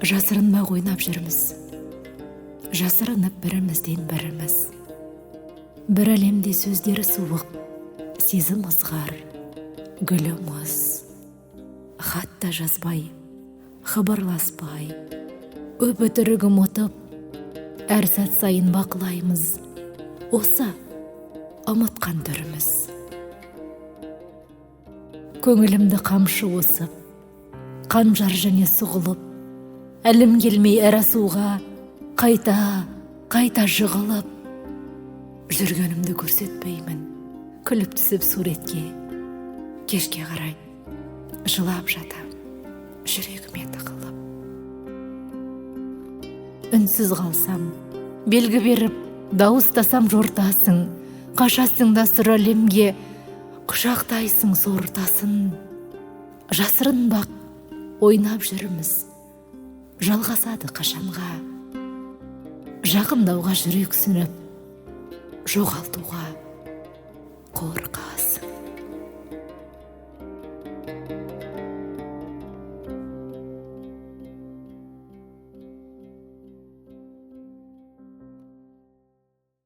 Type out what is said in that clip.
Жасырынбақ ойнап жүрміз, жасырынып бірімізден біріміз. Бір әлемде сөздері суық, сезім ызғар, гүлі мұз. Хатта жазбай, хабарласпай, өп-өтірігім ұтып, әр сәт сайын бақылаймыз. Осы ұмытқан түріміз. Көңілімді қамшы осып, қанжар және сұғылып, әлім келмей әр асуға қайта жығылып, жүргенімді көрсетпеймін, күліп түсіп суретке, кешке қарай жылап жатам, жүрегіме тығылып. Үнсіз қалсам, белгі беріп, дауыстасам жортасың, қашасың да сұр әлемге, құшақтайсың сортасын. Жасырынбақ ойнап жүрміз, жалғасады қашанға. Жақындауға жүрек сүніп, жоғалтуға қорқасың.